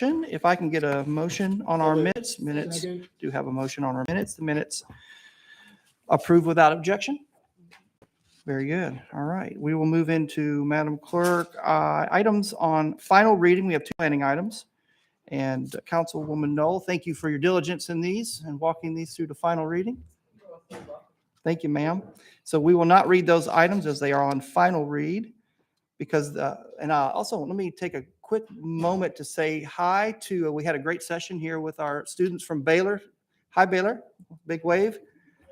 motion. If I can get a motion on our minutes. Minutes do have a motion on our minutes. The minutes approved without objection. Very good. All right. We will move into, Madam Clerk, items on final reading. We have 2 planning items. And Councilwoman Knoll, thank you for your diligence in these and walking these through to final reading. Thank you, ma'am. So we will not read those items as they are on final read because, also let me take a quick moment to say hi to, we had a great session here with our students from Baylor. Hi, Baylor. Big wave.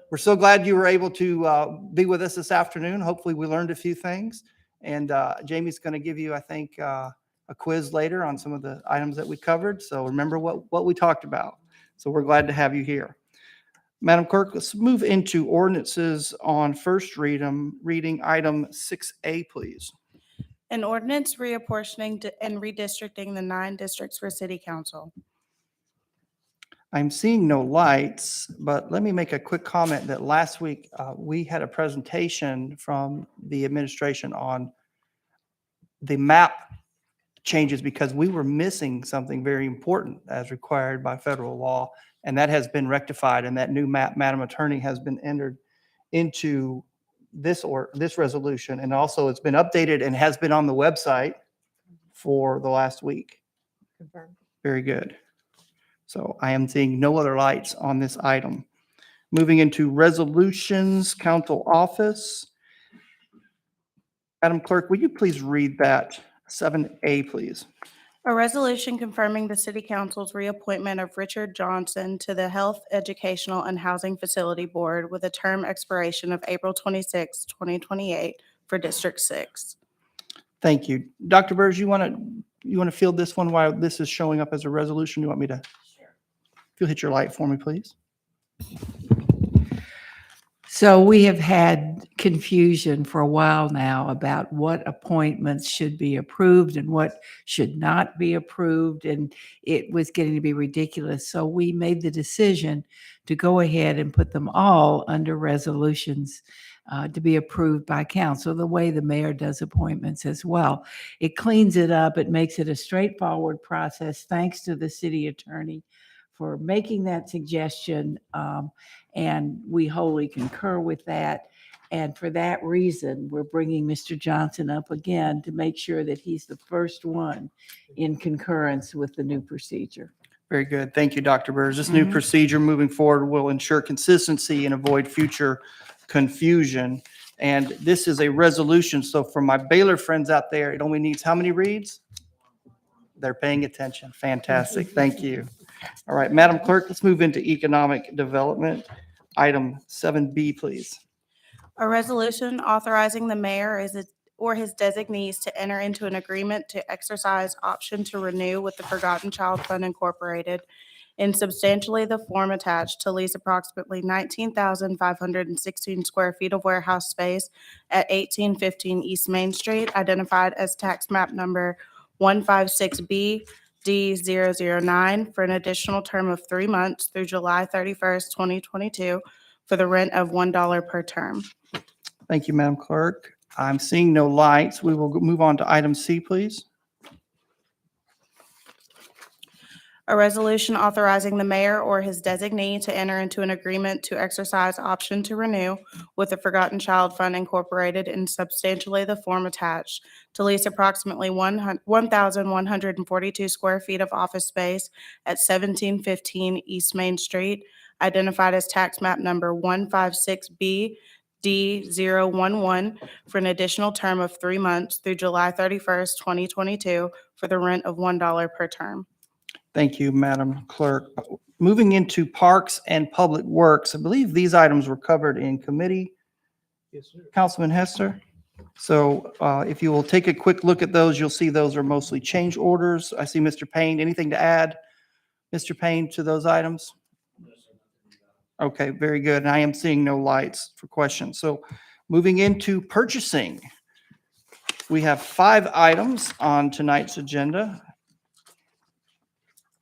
We're so glad you were able to be with us this afternoon. Hopefully we learned a few things. And Jamie's going to give you, I think, a quiz later on some of the items that we covered. So remember what we talked about. So we're glad to have you here. Madam Clerk, let's move into ordinances on first reading item 6A, please. An ordinance reapportioning and redistricting the 9 districts for city council. I'm seeing no lights, but let me make a quick comment that last week we had a presentation from the administration on the map changes because we were missing something very important as required by federal law. And that has been rectified, and that new map, Madam Attorney, has been entered into this resolution. And also it's been updated and has been on the website for the last week. Confirmed. Very good. So I am seeing no other lights on this item. Moving into resolutions, council office. Madam Clerk, will you please read that 7A, please? A resolution confirming the city council's reappointment of Richard Johnson to the Health, Educational, and Housing Facility Board with a term expiration of April 26, 2028 for District 6. Thank you. Dr. Burrs, you want to field this one while this is showing up as a resolution? You want me to? Sure. If you'll hit your light for me, please. So we have had confusion for a while now about what appointments should be approved and what should not be approved, and it was getting to be ridiculous. So we made the decision to go ahead and put them all under resolutions to be approved by council, the way the mayor does appointments as well. It cleans it up. It makes it a straightforward process. Thanks to the city attorney for making that suggestion. And we wholly concur with that. And for that reason, we're bringing Mr. Johnson up again to make sure that he's the first one in concurrence with the new procedure. Very good. Thank you, Dr. Burrs. This new procedure moving forward will ensure consistency and avoid future confusion. And this is a resolution. So for my Baylor friends out there, it only needs how many reads? They're paying attention. Fantastic. Thank you. All right, Madam Clerk, let's move into economic development. Item 7B, please. A resolution authorizing the mayor or his designees to enter into an agreement to exercise option to renew with the Forgotten Child Fund Incorporated in substantially the form attached to lease approximately 19,516 square feet of warehouse space at 1815 East Main Street, identified as tax map number 156B D009 for an additional term of 3 months through July 31st, 2022 for the rent of $1 per term. Thank you, Madam Clerk. I'm seeing no lights. We will move on to item C, please. A resolution authorizing the mayor or his designee to enter into an agreement to exercise option to renew with the Forgotten Child Fund Incorporated in substantially the form attached to lease approximately 1,142 square feet of office space at 1715 East Main Street, identified as tax map number 156B D011 for an additional term of 3 months through July 31st, 2022 for the rent of $1 per term. Thank you, Madam Clerk. Moving into Parks and Public Works, I believe these items were covered in committee. Yes, sir. Councilman Hester. So if you will take a quick look at those, you'll see those are mostly change orders. I see Mr. Payne. Anything to add, Mr. Payne, to those items? Okay, very good. And I am seeing no lights for questions. So moving into purchasing, we have 5 items on tonight's agenda.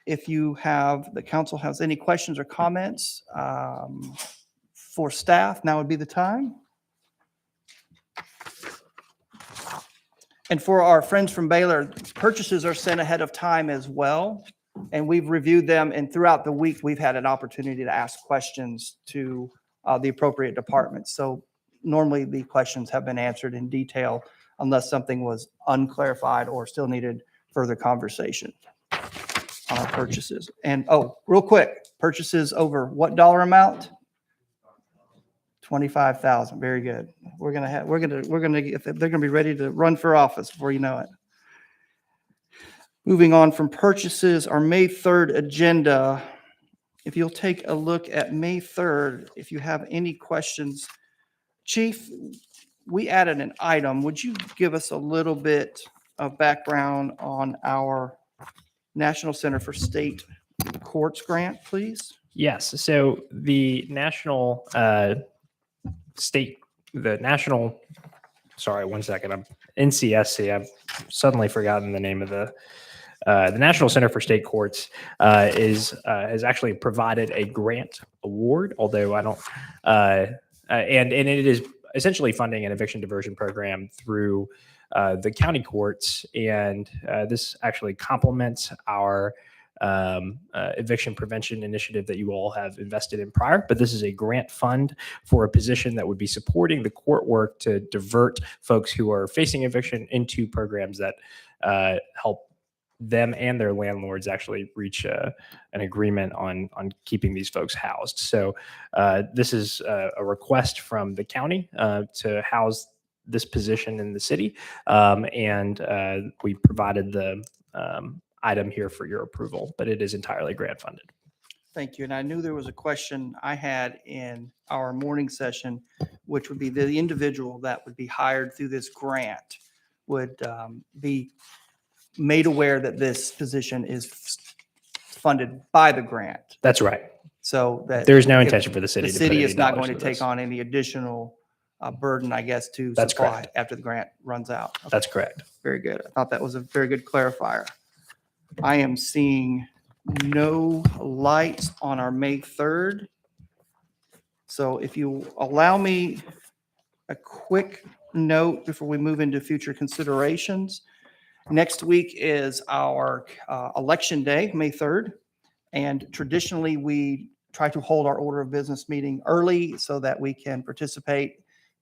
If the council has any questions or comments for staff, now would be the time. And for our friends from Baylor, purchases are sent ahead of time as well. and we've reviewed them, and throughout the week, we've had an opportunity to ask questions to the appropriate departments. So normally the questions have been answered in detail unless something was unclarified or still needed further conversation on our purchases. And, oh, real quick, purchases over what dollar amount? 25,000. Very good. We're gonna, if they're gonna be ready to run for office before you know it. Moving on from purchases, our May 3rd agenda. If you'll take a look at May 3rd, if you have any questions. Chief, we added an item. Would you give us a little bit of background on our National Center for State Courts grant, please? Yes. So the sorry, one second. I'm NCSC. I've suddenly forgotten the name of the National Center for State Courts has actually provided a grant award, although I don't, and it is essentially funding an eviction diversion program through the county courts. And this actually complements our eviction prevention initiative that you all have invested in prior, but this is a grant fund for a position that would be supporting the court work to divert folks who are facing eviction into programs that help them and their landlords actually reach an agreement on keeping these folks housed. So this is a request from the county to house this position in the city, and we provided the item here for your approval, but it is entirely grant funded. Thank you. And I knew there was a question I had in our morning session, which would be the individual that would be hired through this grant would be made aware that this position is funded by the grant. That's right. So that There's no if intention for the city the to put city any is not dollars going to into take this. on any additional burden, I guess, to That's supply correct. after the grant runs out. Okay, That's correct. very good. I thought that was a very good clarifier. I am seeing no lights on our May 3rd. So if you allow me a quick note before we move into future considerations. Next week is our election day, May 3rd. And traditionally, we try to hold our order of business meeting early so that we can participate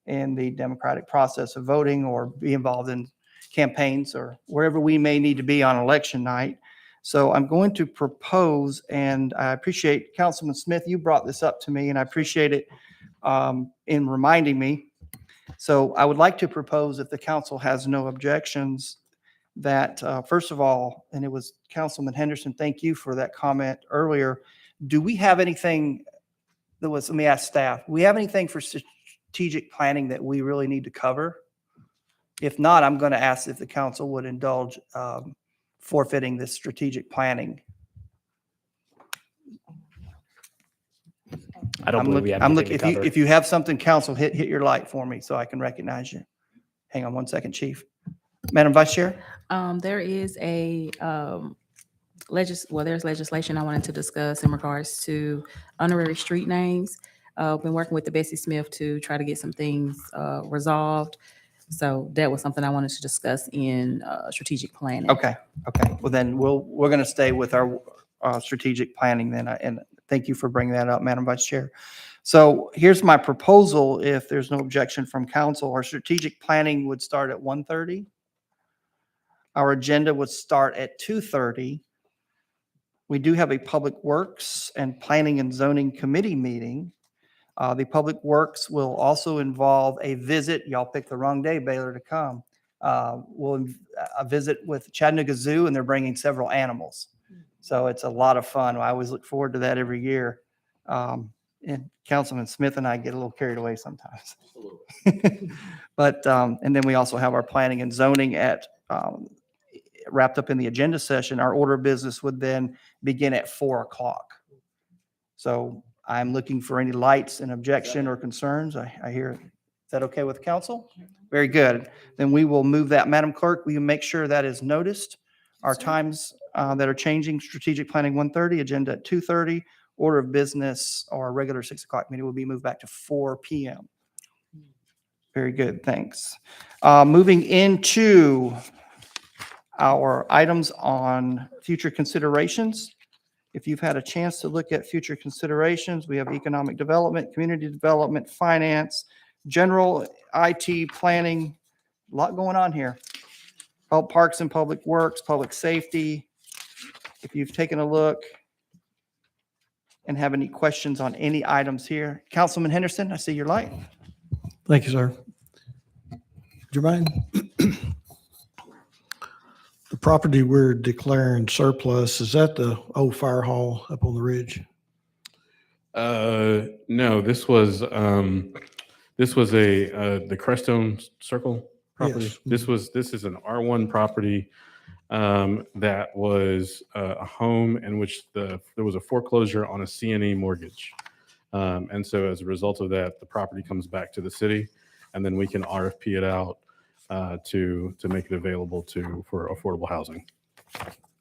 in the democratic process of voting or be involved in campaigns or wherever we may need to be on election night. So I'm going to propose, and I appreciate Councilman Smith, you brought this up to me, and I appreciate it in reminding me. So I would like to propose, if the council has no objections, that first of all, and it was Councilman Henderson, thank you for that comment earlier. Do we have anything let me ask staff, do we have anything for strategic planning that we really need to cover? If not, I'm going to ask if the council would indulge forfeiting this strategic planning. I don't believe we have I'm anything looking, to cover. if you have something, council, hit your light for me so I can recognize you. Hang on one second, Chief. Madam Vice Chair? There is a there's legislation I wanted to discuss in regards to honorary street names. Been working with the Bessie Smith to try to get some things resolved. So that was something I wanted to discuss in strategic planning. Okay. Well, then we're going to stay with our strategic planning then. And thank you for bringing that up, Madam Vice Chair. So here's my proposal. If there's no objection from council, our strategic planning would start at 1:30. Our agenda would start at 2:30. We do have a Public Works and Planning and Zoning Committee meeting. The Public Works will also involve a visit. Y'all picked the wrong day, Baylor, to come. We'll a visit with Chattanooga Zoo, and they're bringing several animals. So it's a lot of fun. I always look forward to that every year. And Councilman Smith and I get a little carried away sometimes. But, and then we also have our planning and zoning wrapped up in the agenda session. Our order of business would then begin at 4:00. So I'm looking for any lights and objection or concerns. I hear, is that okay with council? Very good. Then we will move that. Madam Clerk, will you make sure that is noticed? Our times that are changing: strategic planning 1:30, agenda at 2:30, order of business, our regular 6:00 meeting will be moved back to 4 p.m. Very good, thanks. Moving into our items on future considerations. If you've had a chance to look at future considerations, we have economic development, community development, finance, general IT planning, a lot going on here. Parks and public works, public safety. If you've taken a look and have any questions on any items here. Councilman Henderson, I see your light. Thank you, sir. Jermaine, the property we're declaring surplus, is that the old fire hall up on the ridge? No, this was the Crestone Circle property. Yes. This is an R1 property that was a home in which there was a foreclosure on a CNE mortgage. And so as a result of that, the property comes back to the city, and then we can RFP it out to make it available for affordable housing.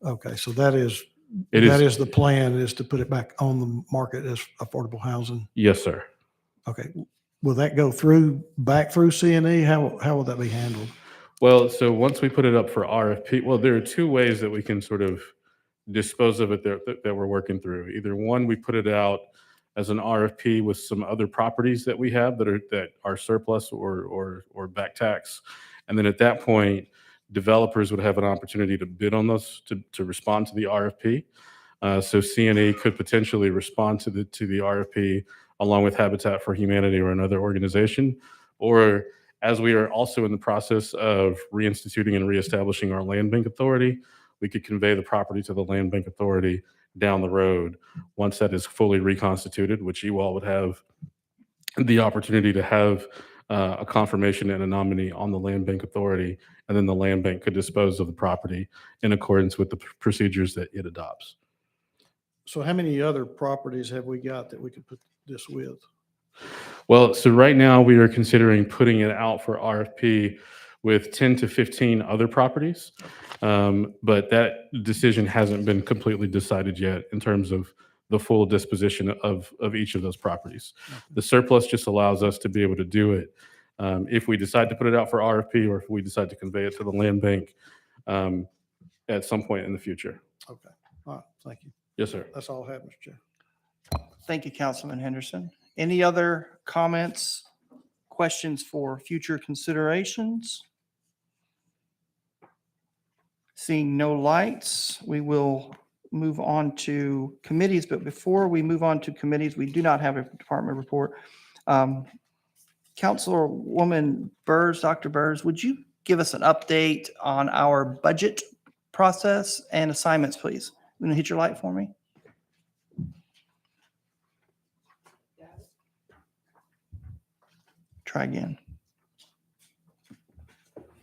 Okay, so that is the plan, is to put it back on the market as affordable housing. Yes, sir. Okay, will that go back through CNE? How will that be handled? Well, so once we put it up for RFP, well, there are two ways that we can sort of dispose of it that we're working through. Either one, we put it out as an RFP with some other properties that we have that are surplus or back tax. And then at that point, developers would have an opportunity to bid on those to respond to the RFP. So CNA could potentially respond to the RFP along with Habitat for Humanity or another organization. Or as we are also in the process of reinstituting and reestablishing our land bank authority, we could convey the property to the land bank authority down the road once that is fully reconstituted, which you all would have the opportunity to have a confirmation and a nominee on the land bank authority, and then the land bank could dispose of the property in accordance with the procedures that it adopts. So how many other properties have we got that we could put this with? Well, so right now we are considering putting it out for RFP with 10 to 15 other properties. But that decision hasn't been completely decided yet in terms of the full disposition of each of those properties. Okay. The surplus just allows us to be able to do it if we decide to put it out for RFP or if we decide to convey it to the land bank at some point in the future. Okay, all right, thank you. Yes, sir. That's all I have, Mr. Chair. Thank you, Councilman Henderson. Any other comments, questions for future considerations? Seeing no lights, we will move on to committees. But before we move on to committees, we do not have a department report. Councilwoman Burrs, Dr. Burrs, would you give us an update on our budget process and assignments, please? You want to hit your light for me? Try again.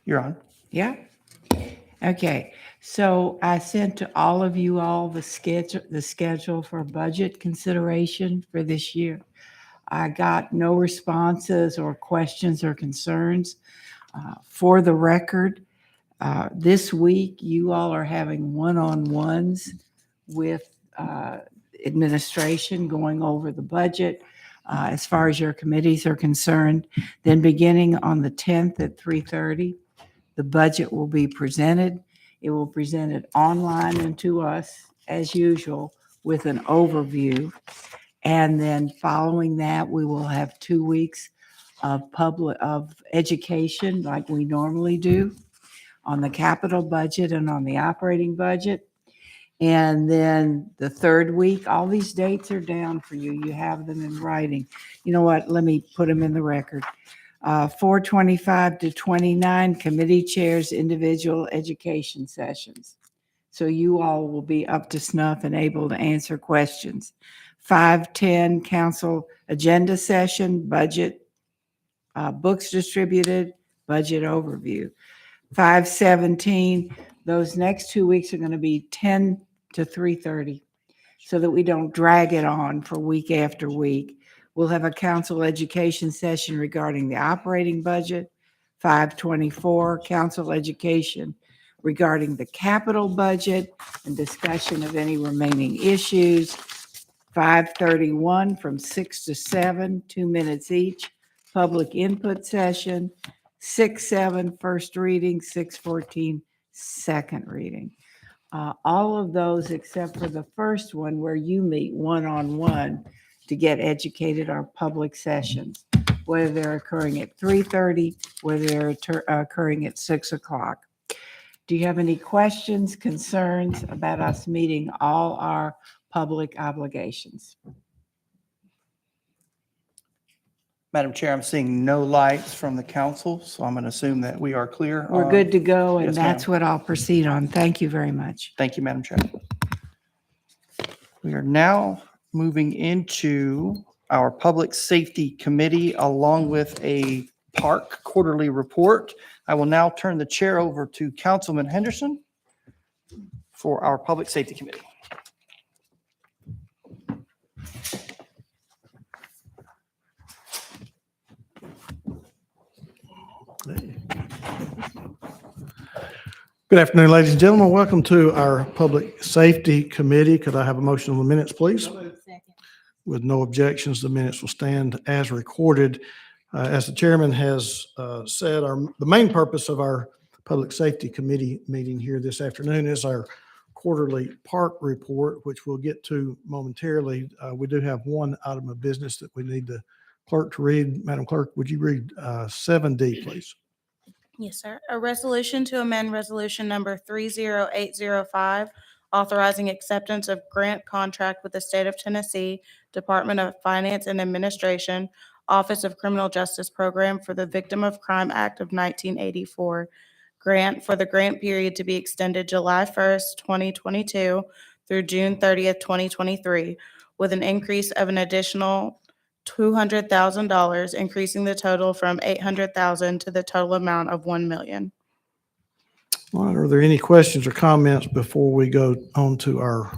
You're on. Yeah. Okay. So I sent to all of you all the schedule for budget consideration for this year. I got no responses or questions or concerns. For the record, this week you all are having one-on-ones with administration going over the budget as far as your committees are concerned. Then beginning on the 10th at 3:30, the budget will be presented. It will present it online and to us as usual with an overview. And then following that, we will have 2 weeks of education like we normally do on the capital budget and on the operating budget. And then the third week, all these dates are down for you. You have them in writing. You know what? Let me put them in the record. 4/25 to 29, committee chairs, individual education sessions. So you all will be up to snuff and able to answer questions. 5:10, council agenda session, budget, books distributed, budget overview. 5:17, those next 2 weeks are going to be 10 to 3:30 so that we don't drag it on for week after week. We'll have a council education session regarding the operating budget. 5:24, council education regarding the capital budget and discussion of any remaining issues. 5:31 from 6 to 7, 2 minutes each, public input session. 6:07, first reading. 6:14, second reading. All of those except for the first one where you meet one-on-one to get educated are public sessions, whether they're occurring at 3:30, whether they're occurring at 6 o'clock. Do you have any questions, concerns about us meeting all our public obligations? Madam Chair, I'm seeing no lights from the council, so I'm going to assume that we are clear. We're good to go, and yes, that's ma'am. what I'll proceed on. Thank you very much. Thank you, Madam Chair. We are now moving into our Public Safety Committee along with a park quarterly report. I will now turn the chair over to Councilman Henderson for our Public Safety Committee. Good afternoon, ladies and gentlemen. Welcome to our Public Safety Committee. Could I have a motion on the minutes, please? With no objections, the minutes will stand as recorded. As the chairman has said, the main purpose of our Public Safety Committee meeting here this afternoon is our quarterly park report, which we'll get to momentarily. We do have one item of business that we need the clerk to read. Madam Clerk, would you read 7D, please? Yes, sir. A resolution to amend resolution number 30805, authorizing acceptance of grant contract with the State of Tennessee Department of Finance and Administration, Office of Criminal Justice Program for the Victim of Crime Act of 1984. Grant for the grant period to be extended July 1st, 2022 through June 30th, 2023, with an increase of an additional $200,000, increasing the total from $800,000 to the total amount of $1 million. All right, are there any questions or comments before we go on to our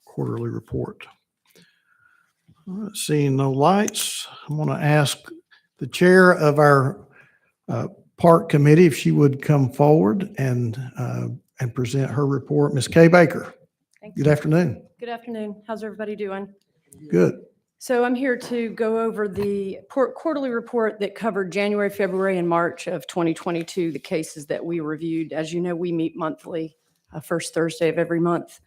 quarterly report? All right, seeing no lights, I'm going to ask the chair of our park committee if she would come forward and present her report. Ms. Kay Baker. Thank Good you. afternoon. Good afternoon. How's everybody doing? Good. So I'm here to go over the quarterly report that covered January, February, and March of 2022, the cases that we reviewed. As you know, we meet monthly, first Thursday of every month.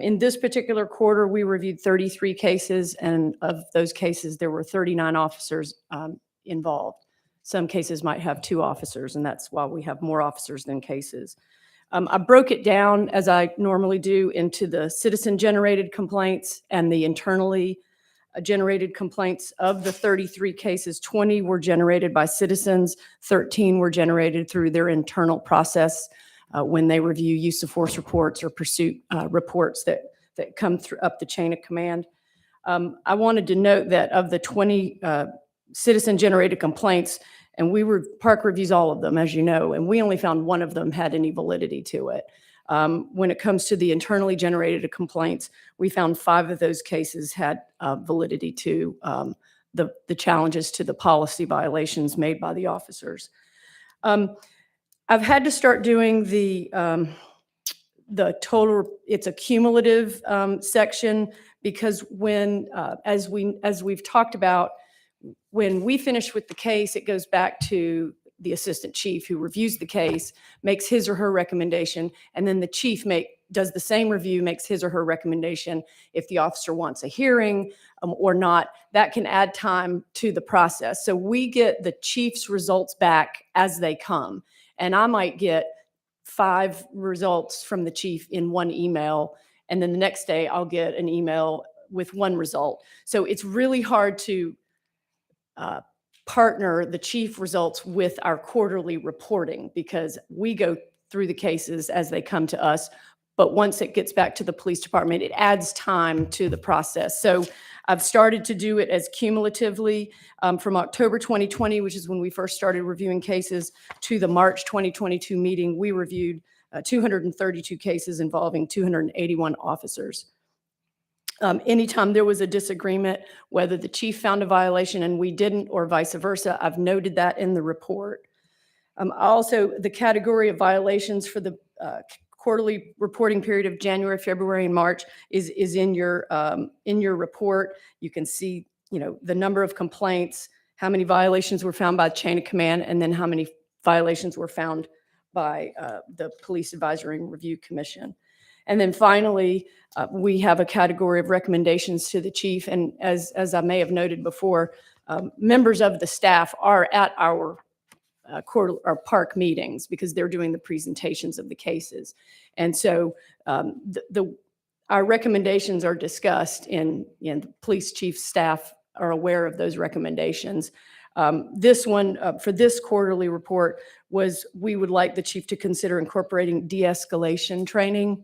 In this particular quarter, we reviewed 33 cases, and of those cases, there were 39 officers involved. Some cases might have 2 officers, and that's why we have more officers than cases. I broke it down, as I normally do, into the citizen-generated complaints and the internally generated complaints. Of the 33 cases, 20 were generated by citizens, 13 were generated through their internal process when they review use of force reports or pursuit reports that come through up the chain of command. I wanted to note that of the 20 citizen-generated complaints, and park reviews all of them, as you know, and we only found one of them had any validity to it. When it comes to the internally generated complaints, we found 5 of those cases had validity to the challenges to the policy violations made by the officers. I've had to start doing the total. It's a cumulative section because when, as we've talked about, when we finish with the case, it goes back to the assistant chief who reviews the case, makes his or her recommendation, and then the chief does the same review, makes his or her recommendation if the officer wants a hearing or not. That can add time to the process. So we get the chief's results back as they come. And I might get 5 results from the chief in one email, and then the next day I'll get an email with 1 result. So it's really hard to partner the chief results with our quarterly reporting because we go through the cases as they come to us. But once it gets back to the police department, it adds time to the process. So I've started to do it as cumulatively from October 2020, which is when we first started reviewing cases, to the March 2022 meeting. We reviewed 232 cases involving 281 officers. Anytime there was a disagreement, whether the chief found a violation and we didn't, or vice versa, I've noted that in the report. Also, the category of violations for the quarterly reporting period of January, February, and March is in your report. You can see, the number of complaints, how many violations were found by chain of command, and then how many violations were found by the Police Advisory and Review Commission. And then finally, we have a category of recommendations to the chief. And as I may have noted before, members of the staff are at our our park meetings because they're doing the presentations of the cases. And so our recommendations are discussed and the police chief staff are aware of those recommendations. This one for this quarterly report was we would like the chief to consider incorporating de-escalation training,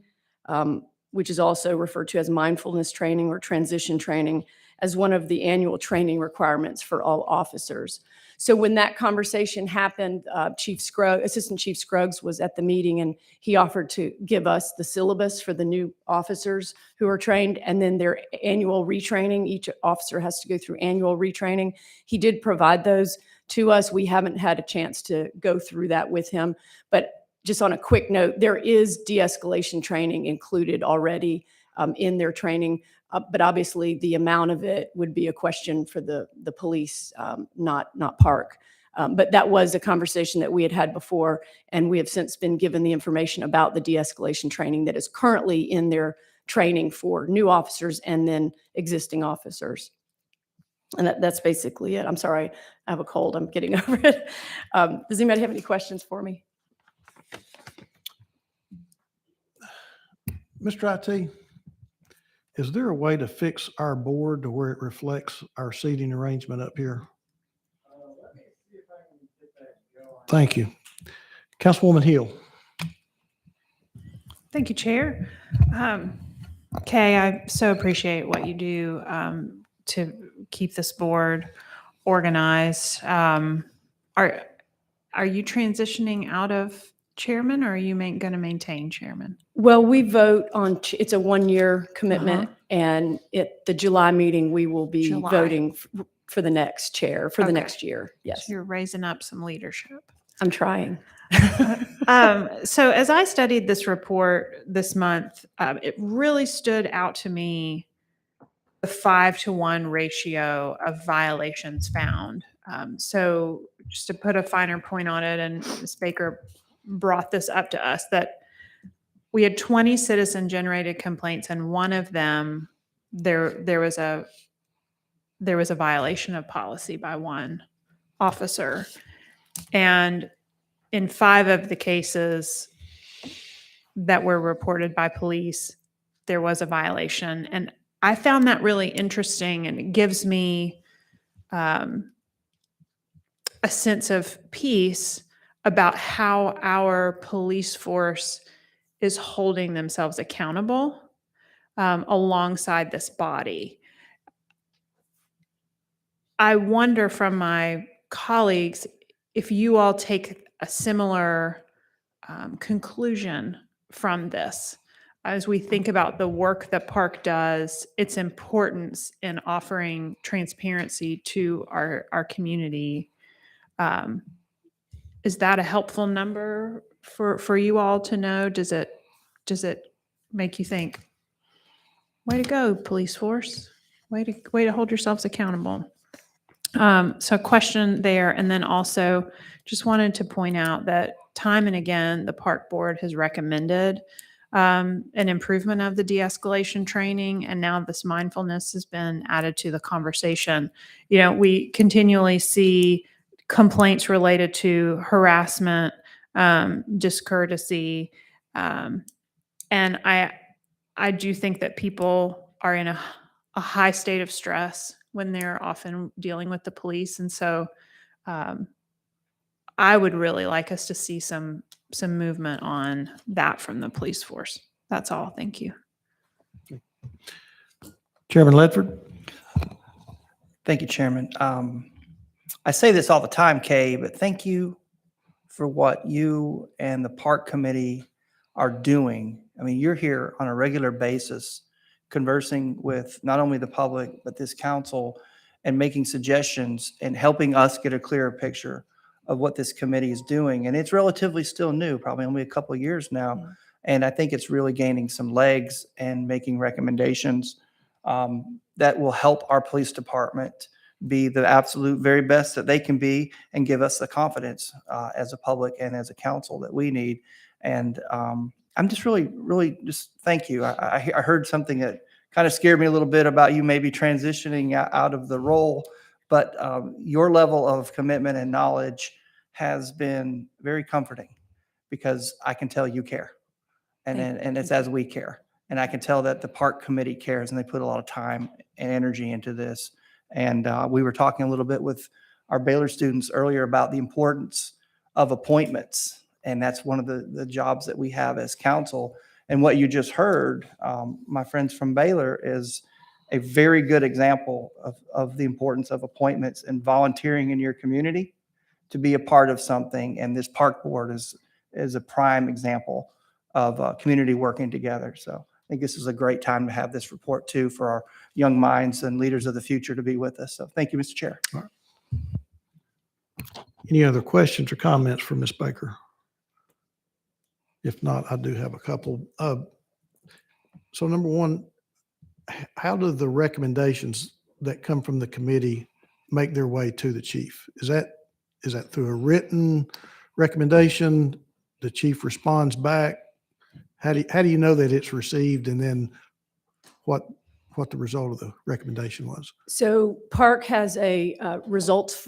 which is also referred to as mindfulness training or transition training, as one of the annual training requirements for all officers. So when that conversation happened, Assistant Chief Scruggs was at the meeting and he offered to give us the syllabus for the new officers who are trained and then their annual retraining. Each officer has to go through annual retraining. He did provide those to us. We haven't had a chance to go through that with him, but just on a quick note, there is de-escalation training included already in their training, but obviously the amount of it would be a question for the police, not park. But that was a conversation that we had before, and we have since been given the information about the de-escalation training that is currently in their training for new officers and then existing officers. And that's basically it. I'm sorry, I have a cold. I'm getting over it. Does anybody have any questions for me? Mr. IT, is there a way to fix our board to where it reflects our seating arrangement up here? Thank you. Councilwoman Hill. Thank you, Chair. Kay, I so appreciate what you do to keep this board organized. Are you transitioning out of chairman, or are you going to maintain chairman? Well, we vote on, it's a 1-year commitment, and at the July meeting, we will be July. voting for the next chair for the next year. Yes, So you're raising up some leadership. I'm trying. So as I studied this report this month, it really stood out to me the 5-to-1 ratio of violations found. So just to put a finer point on it, and Ms. Baker brought this up to us, that we had 20 citizen-generated complaints, and one of them, there was a violation of policy by one officer. And in 5 of the cases that were reported by police, there was a violation. And I found that really interesting, and it gives me a sense of peace about how our police force is holding themselves accountable alongside this body. I wonder from my colleagues if you all take a similar conclusion from this. As we think about the work that Park does, its importance in offering transparency to our community, is that a helpful number for you all to know? Does it make you think, way to go, police force, way to hold yourselves accountable? So question there, and then also just wanted to point out that time and again, the Park Board has recommended an improvement of the de-escalation training, and now this mindfulness has been added to the conversation. You know, we continually see complaints related to harassment, discourtesy, and I do think that people are in a high state of stress when they're often dealing with the police, and so I would really like us to see some movement on that from the police force. That's all. Thank you. Chairman Ledford. Thank you, Chairman. I say this all the time, Kay, but thank you for what you and the Park Committee are doing. I mean, you're here on a regular basis conversing with not only the public, but this council, and making suggestions and helping us get a clearer picture of what this committee is doing. And it's relatively still new, probably only a couple of years now. Yeah. And I think it's really gaining some legs and making recommendations that will help our police department be the absolute very best that they can be and give us the confidence as a public and as a council that we need. And I'm just really just thank you. I heard something that kind of scared me a little bit about you maybe transitioning out of the role, but your level of commitment and knowledge has been very comforting because I can tell you care. And it's as we care. And I can tell that the park committee cares and they put a lot of time and energy into this. And we were talking a little bit with our Baylor students earlier about the importance of appointments. And that's one of the jobs that we have as council. And what you just heard, my friends from Baylor, is a very good example of the importance of appointments and volunteering in your community to be a part of something. And this park board is a prime example of community working together. So I think this is a great time to have this report too for our young minds and leaders of the future to be with us. So thank you, Mr. Chair. Any other questions or comments for Ms. Baker? If not, I do have a couple. So number one, how do the recommendations that come from the committee make their way to the chief? Is that through a written recommendation? The chief responds back? How do you know that it's received, and then what the result of the recommendation was? So Park has a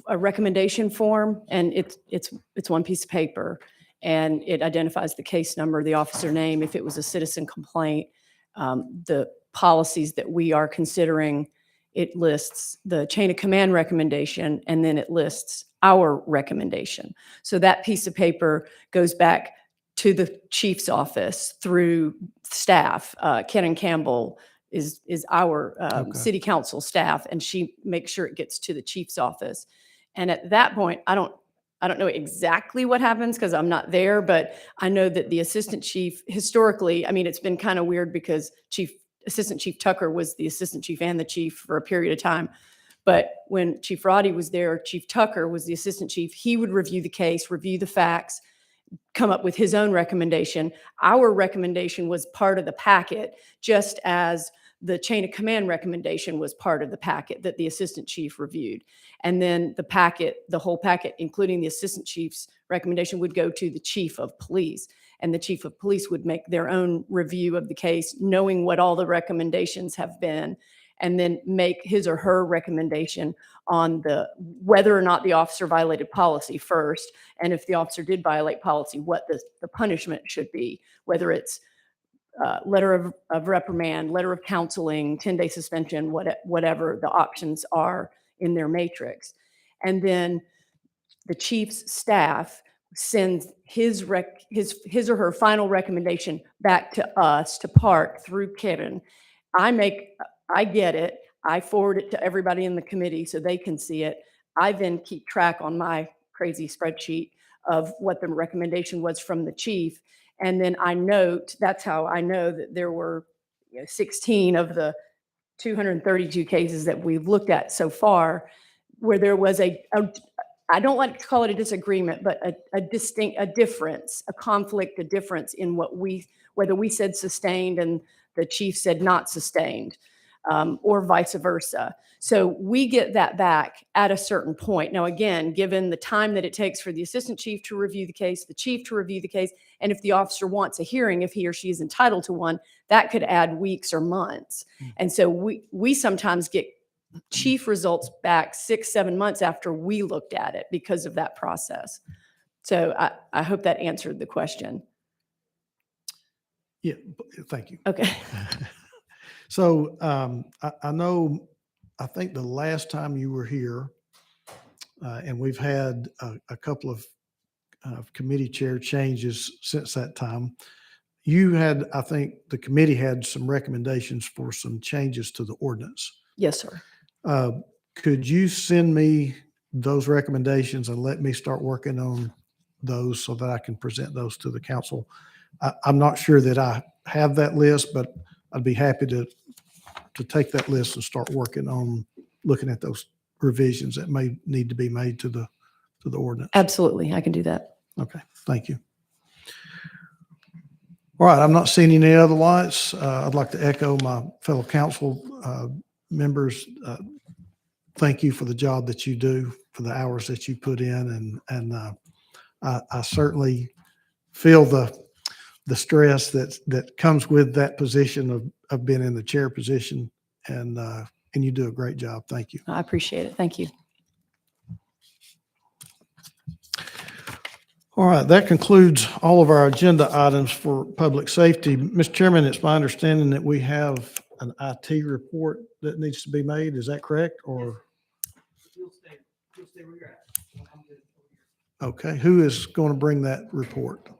recommendation form, and it's one piece of paper, and it identifies the case number, the officer name, if it was a citizen complaint, the policies that we are considering. It lists the chain of command recommendation, and then it lists our recommendation. So that piece of paper goes back to the chief's office through staff. Ken Campbell is our Okay. city council staff, and she makes sure it gets to the chief's office. And at that point, I don't know exactly what happens because I'm not there, but I know that the assistant chief historically, I mean, it's been kind of weird because Assistant Chief Tucker was the assistant chief and the chief for a period of time. But when Chief Roddy was there, Chief Tucker was the assistant chief. He would review the case, review the facts, come up with his own recommendation. Our recommendation was part of the packet, just as the chain of command recommendation was part of the packet that the assistant chief reviewed. And then the whole packet, including the assistant chief's recommendation, would go to the chief of police. And the chief of police would make their own review of the case, knowing what all the recommendations have been, and then make his or her recommendation on whether or not the officer violated policy first, and if the officer did violate policy, what the punishment should be, whether it's letter of reprimand, letter of counseling, 10-day suspension, whatever the options are in their matrix. And then the chief's staff sends his or her final recommendation back to us, to Park, through Kevin. I get it. I forward it to everybody in the committee so they can see it. I then keep track on my crazy spreadsheet of what the recommendation was from the chief. And then I note, that's how I know that there were 16 of the 232 cases that we've looked at so far, where there was I don't like to call it a disagreement, but a difference, a conflict, a difference in whether we said sustained and the chief said not sustained, or vice versa. So we get that back at a certain point. Now, again, given the time that it takes for the assistant chief to review the case, the chief to review the case, and if the officer wants a hearing, if he or she is entitled to one, that could add weeks or months. And so we sometimes get chief results back 6-7 months after we looked at it because of that process. So I hope that answered the question. Yeah, thank you. Okay. So I think the last time you were here, and we've had a couple of committee chair changes since that time. I think the committee had some recommendations for some changes to the ordinance. Yes, sir. Could you send me those recommendations and let me start working on those so that I can present those to the council? I'm not sure that I have that list, but I'd be happy to take that list and start working on looking at those revisions that may need to be made to the ordinance. Absolutely. I can do that. Okay, thank you. All right, I'm not seeing any other lights. I'd like to echo my fellow council members' thank you for the job that you do, for the hours that you put in. And I certainly feel the stress that comes with that position of being in the chair position. And you do a great job. Thank you. I appreciate it. Thank you. All right, that concludes all of our agenda items for public safety. Mr. Chairman, it's my understanding that we have an IT report that needs to be made. Is that correct? Or? Okay, who is going to bring that report?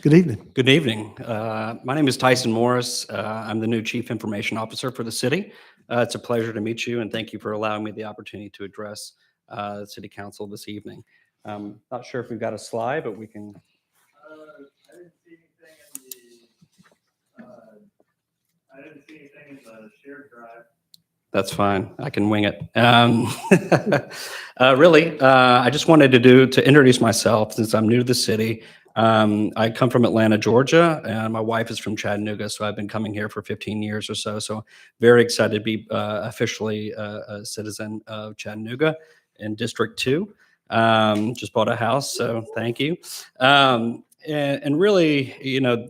Good evening. Good evening. My name is Tyson Morris. I'm the new Chief Information Officer for the city. It's a pleasure to meet you, and thank you for allowing me the opportunity to address the City Council this evening. Not sure if we've got a slide, but we can. I didn't see anything in the shared drive. That's fine. I can wing it. Really, I just wanted to introduce myself since I'm new to the city. I come from Atlanta, Georgia, and my wife is from Chattanooga, so I've been coming here for 15 years or so. So very excited to be officially a citizen of Chattanooga in District 2. Just bought a house, so thank you. And really,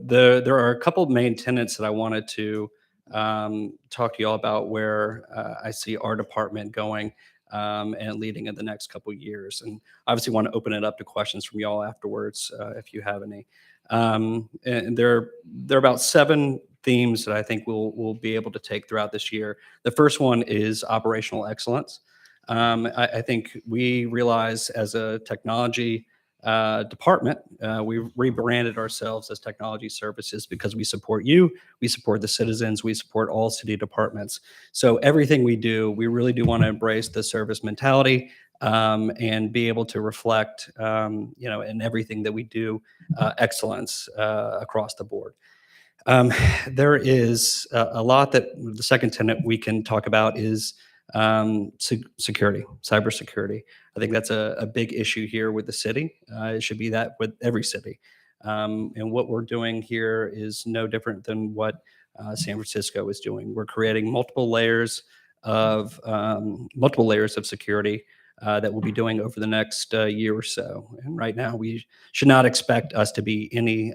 there are a couple of main tenets that I wanted to talk to y'all about where I see our department going and leading in the next couple of years. And obviously want to open it up to questions from y'all afterwards if you have any. And there are about 7 themes that I think we'll be able to take throughout this year. The first one is operational excellence. I think we realize as a technology department, we rebranded ourselves as Technology Services because we support you, we support the citizens, we support all city departments. So everything we do, we really do want to embrace the service mentality and be able to reflect, in everything that we do, excellence across the board. There is a lot that the second tenet we can talk about is security, cybersecurity. I think that's a big issue here with the city. It should be that with every city. And what we're doing here is no different than what San Francisco is doing. We're creating multiple layers of security that we'll be doing over the next year or so. And right now, we should not expect us to be any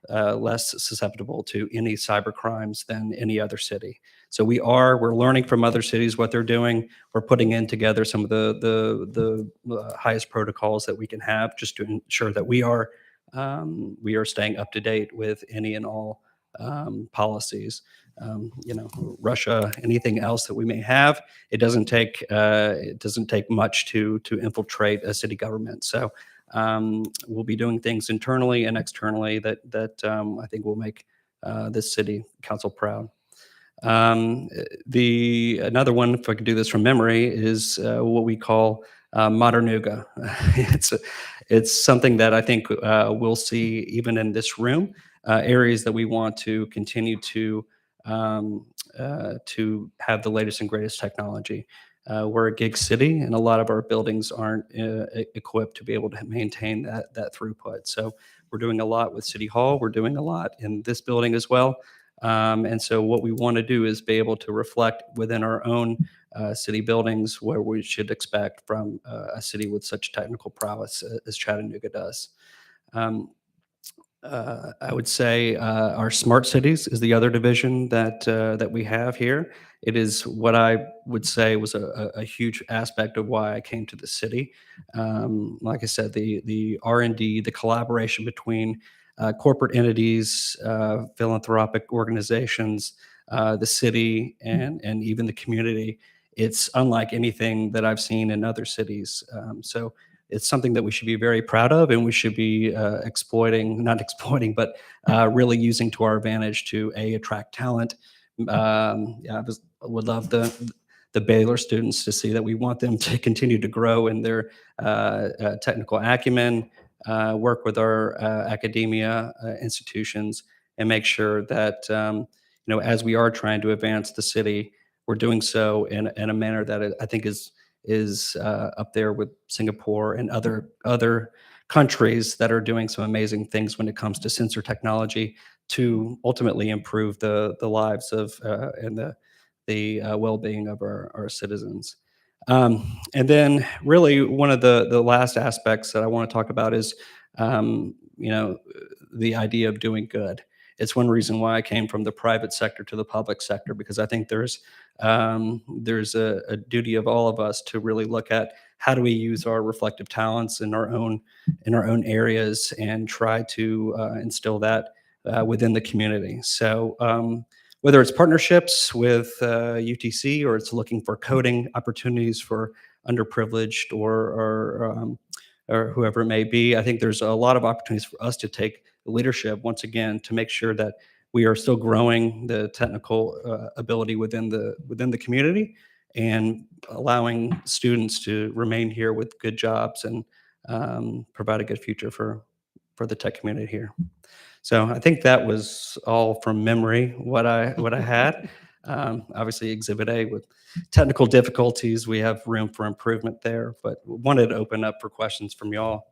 less susceptible to any cyber crimes than any other city. So we're learning from other cities what they're doing. We're putting in together some of the highest protocols that we can have just to ensure that we are staying up to date with any and all policies. Russia, anything else that we may have, it doesn't take much to infiltrate a city government. So we'll be doing things internally and externally that I think will make this city council proud. Another one, if I could do this from memory, is what we call Modernooga. It's something that I think we'll see even in this room, areas that we want to continue to have the latest and greatest technology. We're a gig city, and a lot of our buildings aren't equipped to be able to maintain that throughput. So we're doing a lot with City Hall. We're doing a lot in this building as well. And so what we want to do is be able to reflect within our own city buildings where we should expect from a city with such technical prowess as Chattanooga does. I would say our smart cities is the other division that we have here. It is what I would say was a huge aspect of why I came to the city. Like I said, the R&D, the collaboration between corporate entities, philanthropic organizations, the city, and even the community. It's unlike anything that I've seen in other cities. So it's something that we should be very proud of, and we should be not exploiting, but really using to our advantage to attract talent. I would love the Baylor students to see that we want them to continue to grow in their technical acumen, work with our academia institutions, and make sure that as we are trying to advance the city, we're doing so in a manner that I think is up there with Singapore and other countries that are doing some amazing things when it comes to sensor technology to ultimately improve the lives of and the well-being of our citizens. And then really one of the last aspects that I want to talk about is, the idea of doing good. It's one reason why I came from the private sector to the public sector, because I think there's a duty of all of us to really look at how do we use our reflective talents in our own areas and try to instill that within the community. So whether it's partnerships with UTC or it's looking for coding opportunities for underprivileged or whoever it may be, I think there's a lot of opportunities for us to take leadership once again to make sure that we are still growing the technical ability within the community and allowing students to remain here with good jobs and provide a good future for the tech community here. So I think that was all from memory what I had. Obviously, Exhibit A with technical difficulties, we have room for improvement there, but wanted to open up for questions from y'all.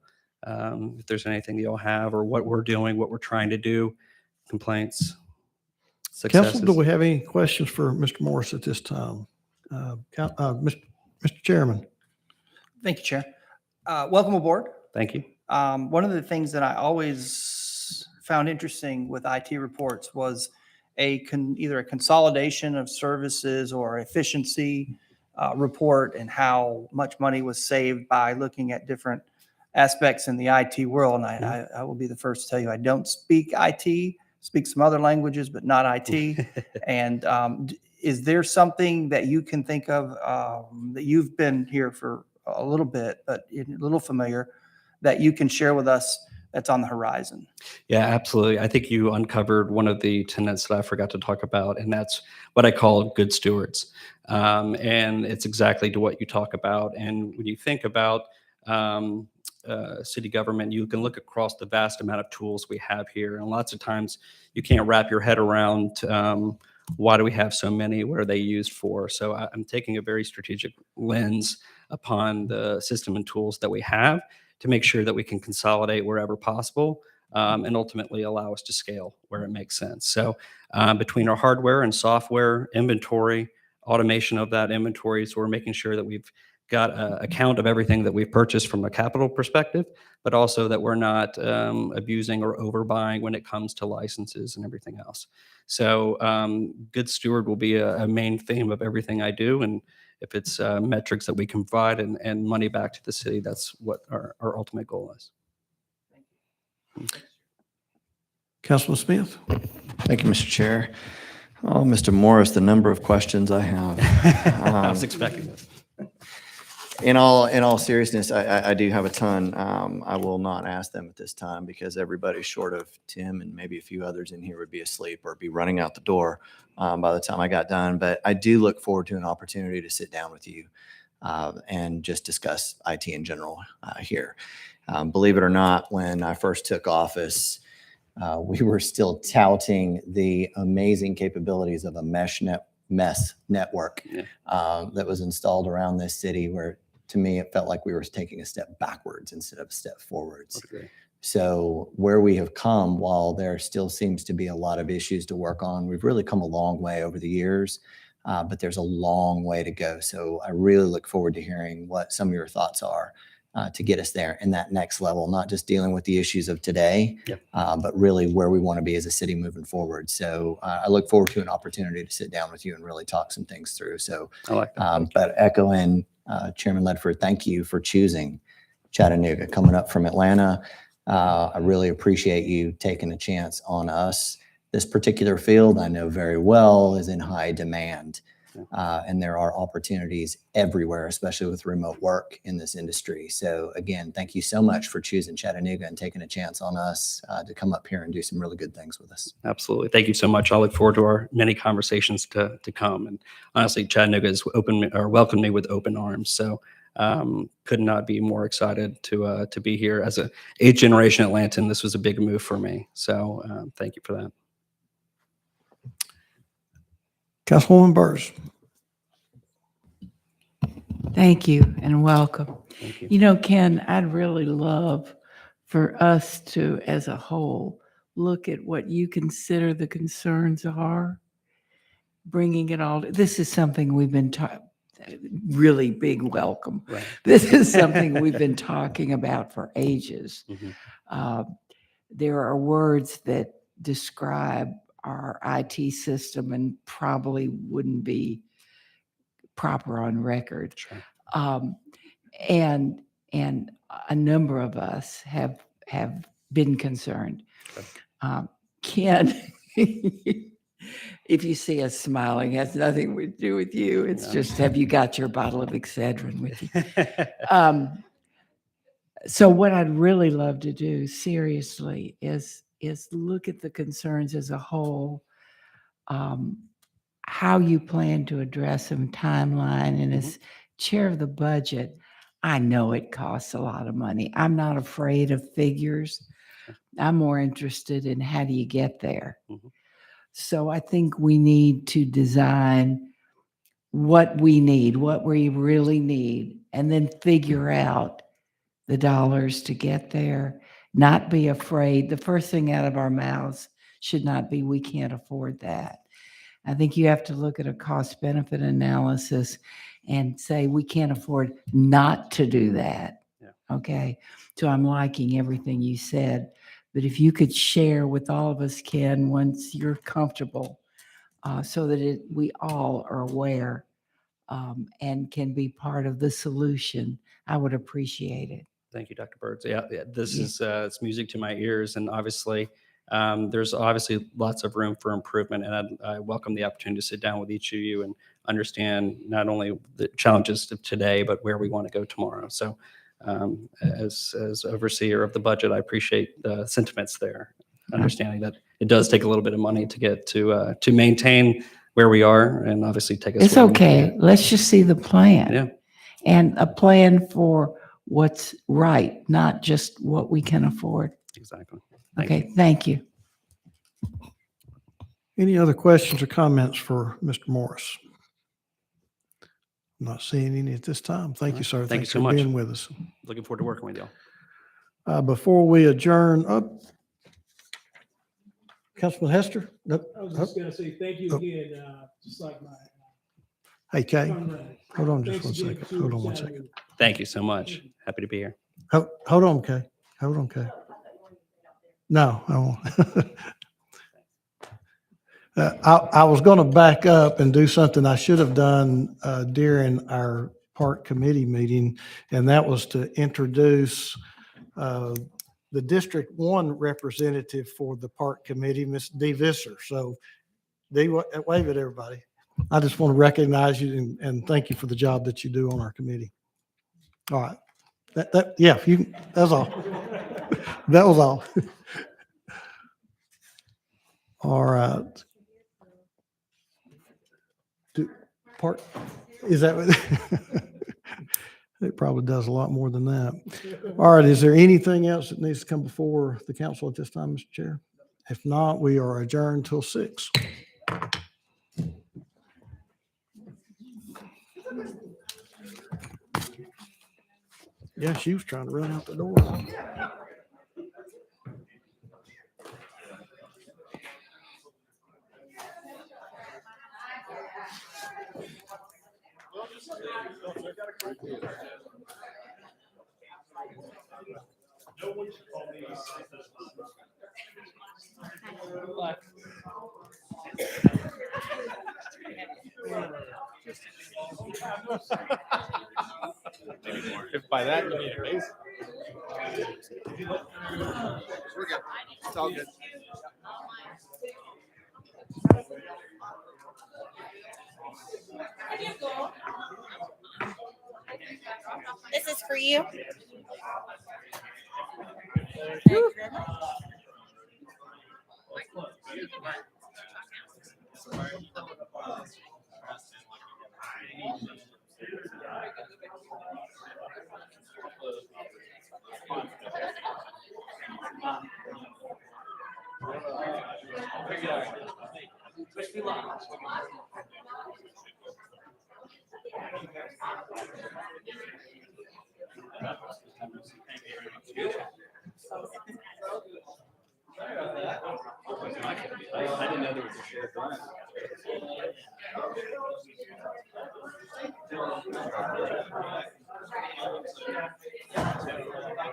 If there's anything y'all have or what we're doing, what we're trying to do, complaints, successes. Council, do we have any questions for Mr. Morris at this time? Mr. Chairman. Thank you, Chair. Welcome aboard. Thank you. One of the things that I always found interesting with IT reports was either a consolidation of services or efficiency report and how much money was saved by looking at different aspects in the IT world. And I will be the first to tell you, I don't speak IT, speak some other languages, but not IT. And is there something that you can think of that you've been here for a little bit, but a little familiar, that you can share with us that's on the horizon? Yeah, absolutely. I think you uncovered one of the tenets that I forgot to talk about, and that's what I call good stewards. And it's exactly to what you talk about. And when you think about city government, you can look across the vast amount of tools we have here. And lots of times you can't wrap your head around why do we have so many? What are they used for? So I'm taking a very strategic lens upon the system and tools that we have to make sure that we can consolidate wherever possible and ultimately allow us to scale where it makes sense. So between our hardware and software inventory, automation of that inventory, so we're making sure that we've got a count of everything that we've purchased from a capital perspective, but also that we're not abusing or overbuying when it comes to licenses and everything else. So good steward will be a main theme of everything I do. And if it's metrics that we can provide and money back to the city, that's what our ultimate goal is. Councilman Smith. Thank you, Mr. Chair. Oh, Mr. Morris, the number of questions I have. I was expecting this. In all seriousness, I do have a ton. I will not ask them at this time because everybody short of Tim and maybe a few others in here would be asleep or be running out the door by the time I got done. But I do look forward to an opportunity to sit down with you and just discuss IT in general here. Believe it or not, when I first took office, we were still touting the amazing capabilities of a mesh network that was installed around this city, where to me it felt like we were taking a step backwards instead of a step forwards. Okay. So where we have come, while there still seems to be a lot of issues to work on, we've really come a long way over the years, but there's a long way to go. So I really look forward to hearing what some of your thoughts are to get us there in that next level, not just dealing with the issues of today, but really where we want to be as a city moving forward. So I look forward to an opportunity to sit down with you and really talk some things through. So, I like that. but echoing Chairman Ledford, thank you for choosing Chattanooga, coming up from Atlanta. I really appreciate you taking a chance on us. This particular field I know very well is in high demand. And there are opportunities everywhere, especially with remote work in this industry. So again, thank you so much for choosing Chattanooga and taking a chance on us to come up here and do some really good things with us. Absolutely. Thank you so much. I look forward to our many conversations to come. And honestly, Chattanooga has welcomed me with open arms. So could not be more excited to be here as a 8th generation Atlantan. This was a big move for me. So thank you for that. Councilwoman Burrs. Thank you and welcome. Thank you. You know, Ken, I'd really love for us to, as a whole, look at what you consider the concerns are, bringing it all. This is something we've been really big welcome. Right. This is something we've been talking about for ages. Mhm. There are words that describe our IT system and probably wouldn't be proper on record. Sure. And a number of us have been concerned. Sure. Ken, if you see us smiling, it has nothing to do with you. It's No. just, have you got your bottle of Excedrin with you? So what I'd really love to do seriously is look at the concerns as a whole, how you plan to address them, timeline, and as chair of the budget, I know it costs a lot of money. I'm not afraid of figures. I'm more interested in how do you get there. Mhm. So I think we need to design what we need, what we really need, and then figure out the dollars to get there. Not be afraid. The first thing out of our mouths should not be, we can't afford that. I think you have to look at a cost benefit analysis and say, we can't afford not to do that. Yeah. Okay. So I'm liking everything you said, but if you could share with all of us, Ken, once you're comfortable, so that we all are aware and can be part of the solution, I would appreciate it. Thank you, Dr. Birds. Yeah, this Yeah. is it's music to my ears, and obviously, there's obviously lots of room for improvement. And I welcome the opportunity to sit down with each of you and understand not only the challenges of today, but where we want to go tomorrow. So, as overseer of the budget, I appreciate the sentiments there, understanding that it does take a little bit of money to get to maintain where we are, and obviously take us. It's where we okay. can. Let's just see the plan. Yeah. And a plan for what's right, not just what we can afford. Exactly. Okay, thank you. Any other questions or comments for Mr. Morris? Not seeing any at this time. Thank All you, right. sir. Thank you Thanks so for much. being with us. Looking forward to working with y'all. Before we adjourn, Councilman Hester? Nope. I was just gonna say, thank you Oh. again, just like my Hey, Kay, comrade. hold on just Thanks one again second. to Hold on one Chattanooga. second. Thank you so much. Happy to be here. Hold on, Kay. Hold on, Kay. No, I won't. I was going to back up and do something I should have done during our park committee meeting, and that was to introduce the District 1 representative for the park committee, Ms. Dee Visser. So Dee, wave at everybody. I just want to recognize you and thank you for the job that you do on our committee. All right. Yeah, that was all. That was all. All right. Is that what? It probably does a lot more than that. All right. Is there anything else that needs to come before the council at this time, Mr. Chair? If not, we are adjourned till 6. Yeah, she was trying to run out the door. If by that you mean amazing. We're good. It's all good. This is for you.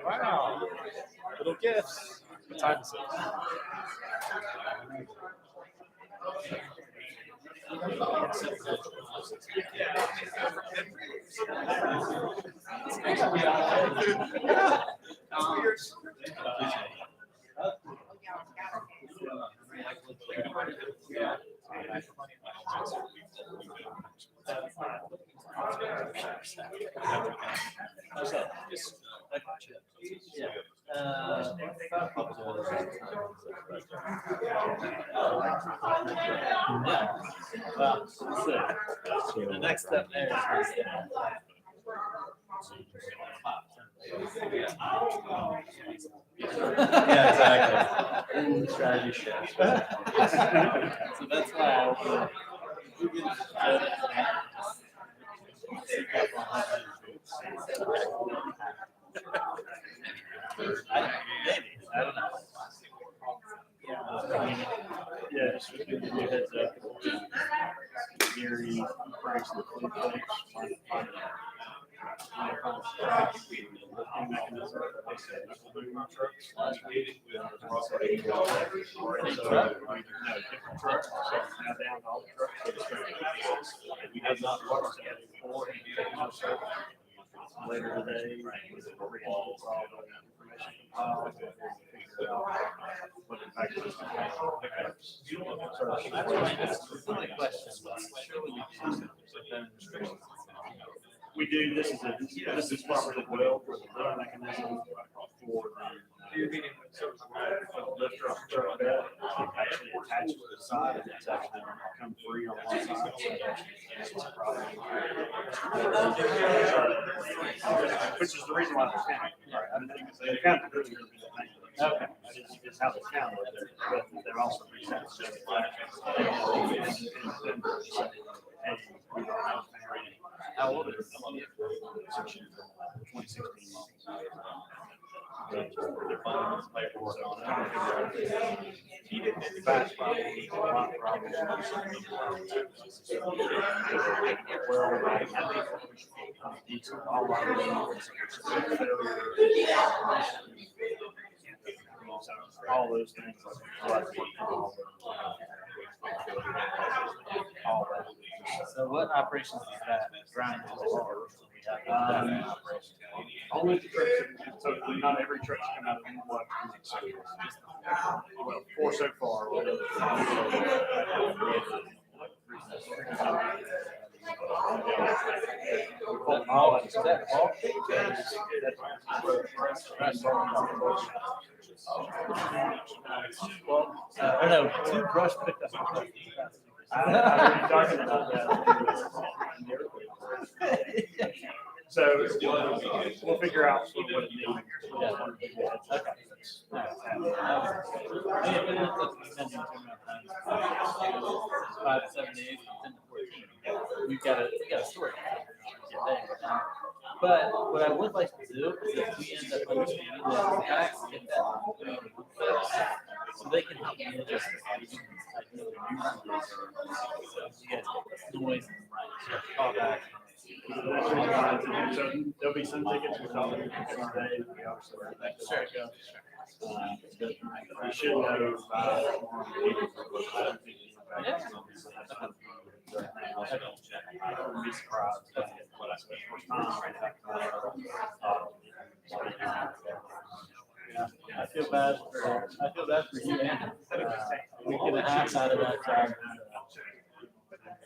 Wow. Little gifts. What time is it? The next step there is yeah, exactly. Strategy shift. So that's why I don't know. Yeah, just give you a heads up. Gary, Price, the food place. Mechanism. They said, "We'll move my trucks last week." So, different trucks. So now down to all the trucks. We have not worked together before. Later today, we're going to all the information compiled. Figure out what the packages are. Pickups. We do, this is properly built for the lift mechanism for the lift truck bed. Actually attached to the side, and it's actually come free on one side. Which is the reason why they're counting. I didn't think they counted really, really good thing. Okay. It's how they count it. They're also reset. How old is it? 2016. He didn't get the batch problem, lot problem. All those things. So what operations is that? Ground only the trucks, so not every truck's come out of one. Well, 4 so far. No, 2 brush pickups. I already talking about that. So we'll figure out what it means. Okay. 5 to 7 days, 10 to 14. We've got a story. But what I would like to do is if we end up understanding the facts, get that so they can help me adjust the noise and call back. So there'll be some tickets we call it today. We obviously pick up. You should know I wouldn't be surprised what I spent first time. I feel bad for you, man. We get a half out of that job.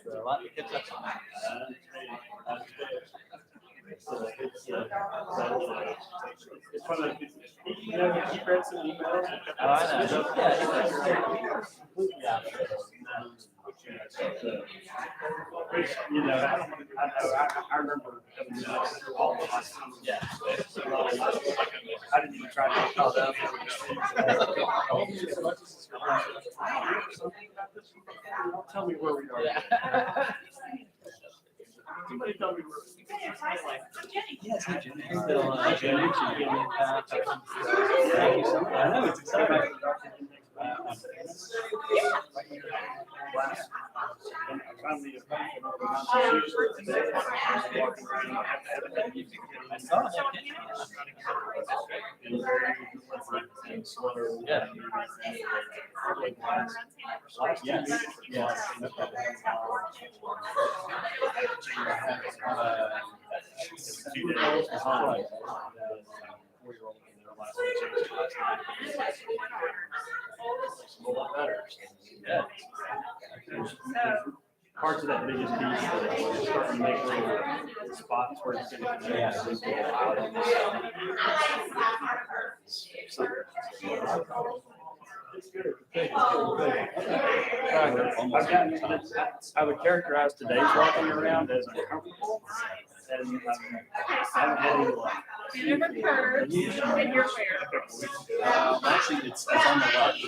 A lot to catch up on. So it's fun. You keep read some emails. I know. Yeah. I remember all the last time. Yeah. I didn't even try to call that. Tell me where we are. Somebody tell me where. Yes, Jenny. Jenny. I know it's exciting. Last Yeah. Yes. Yes. Parts of that biggest piece that are starting to make little spots where it's going I would characterize today's walking around as uncomfortable. And I haven't had any luck. Actually, it's on the left.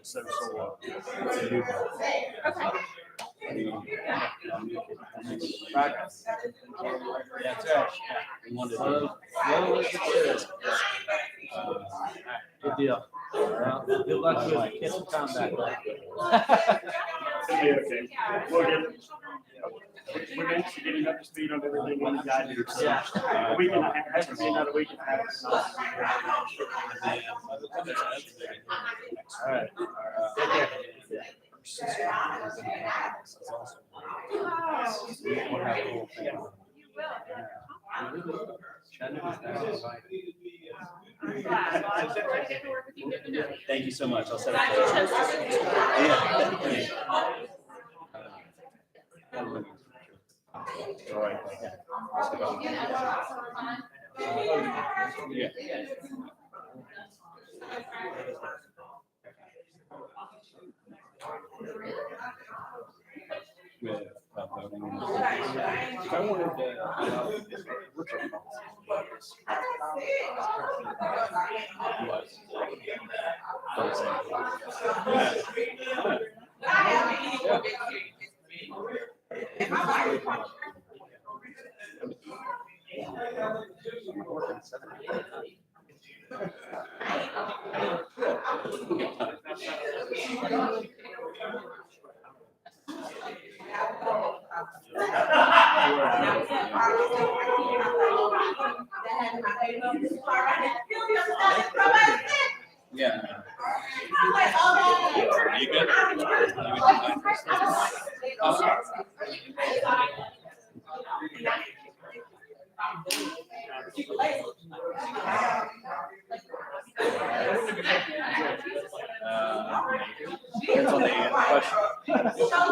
So, yeah, that's right. We wanted to. Good deal. Well, good luck with get some time back. Okay. We'll get, we're actually getting up to speed on everything when we got here. So a week and a half, has to be another week and a half. All right. Take care. Thank you so much. I'll set it. All right. Yeah. I wanted yeah. You good? Depends on the question.